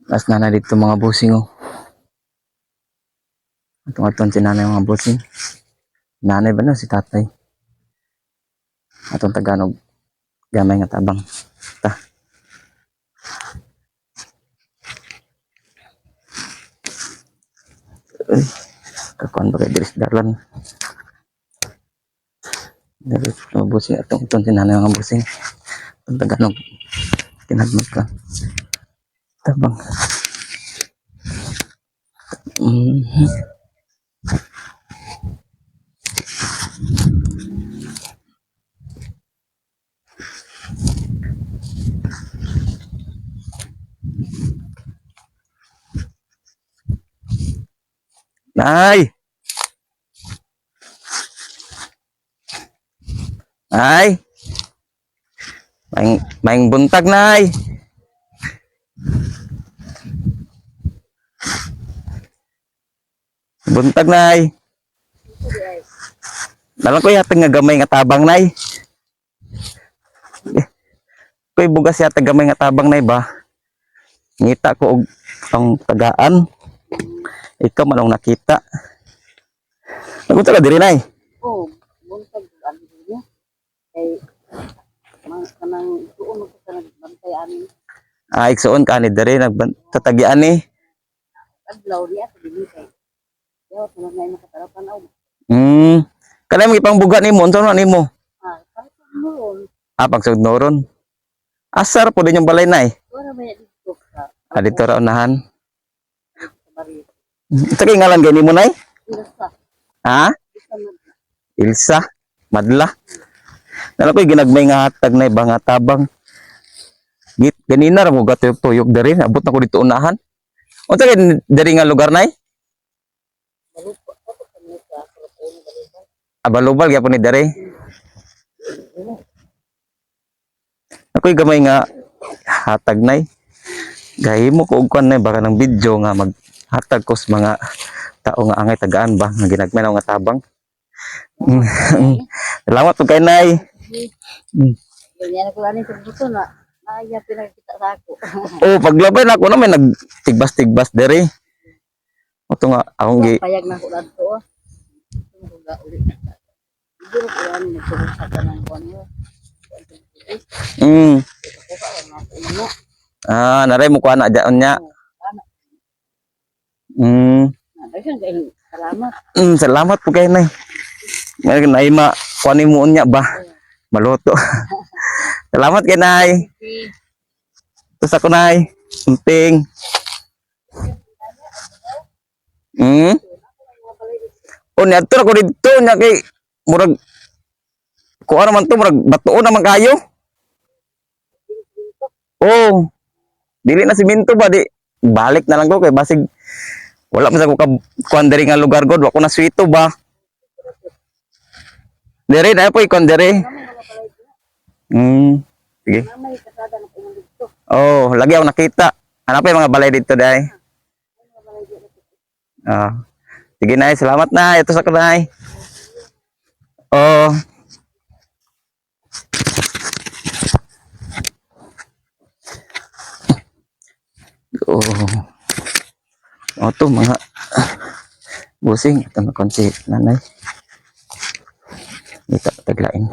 As na dito mga busing oh. Atong si nanay mga busing. Nanay ba na si tatay? Atong Tagalog. Gamay nga tabang. Ta. Uy. Kakuan ba kay Diris Darlan? Diris mga busing. Atong si nanay mga busing. Atong Tagalog. Kinagmag ka. Tabang. Nay! Nay! Maing buntag, Nay! Buntag, Nay! Nalang ko yata nga gamay nga tabang, Nay. Ko'y bugas yata gamay nga tabang, Nay ba? Ngita ko og ang tagaan. Ikaw manong nakita. Nagunta ka diri, Nay? Oo, buntag ang niya. Kay kanang tuon ko sa nagbantay ani. Iksuon ka ni diri nagtatagian ni. Adlaw niya sa dili kay. Yo, tunog na imo katarapan aw. Kanay mo ipangbuga nimo, unsa man nimo? Para noon. Pagsud noron. Asar po din yung balay, Nay. Wala ba dito sa Dito ra unahan. bari. Ito kay ngalan gani mo, Nay? Ilsa. Ha? Ilsa, Madla. Nala ko'y ginagmay nga hatag na ibang tabang. Git ganina ra mo gatuyok diri, abot na ko dito unahan. Unsa kay diri nga lugar, Nay? Balupa ko kami sa proton balupa. Abalubal gyapon ni diri. Ako'y gamay nga hatag, Nay. Gahimo ko og kuan, Nay, baka ng video nga maghatag ko sa mga tao nga angay tagaan ba nga ginagmay na nga tabang. Salamat po kay Nay. Ganyan ko ani sa buto na. Naya pinakita sa ako. Oh, paglabay na ako na may nagtigbas-tigbas dere. Oto nga akong gi Payag na ko dadto. Tumuga uli na. Dito ko ani nagtugot sa kanang kuno. Naray mo ko ana diyan nya. Salamat. Salamat po kay Nay. Ngayon na ima kuanin mo unya ba? Maluto. Salamat kay Nay. Tus ako, Nay. Sunting. O niadto ako dito nya kay murag kuan naman to murag batuon naman kayo. Oh. Dili na siminto ba di balik na lang ko kay basig wala man sa ko kuan diri nga lugar god wa ko na swito ba. Dere na po ikon dere. Sige. Oh, lagi ako nakita. Ano pa yung mga balay dito, Day? Sige, Nay. Salamat, Nay. Ito sa Nay. Oh. Ito, mga busing. Ito na konsi, Nanay. Dito, taglain.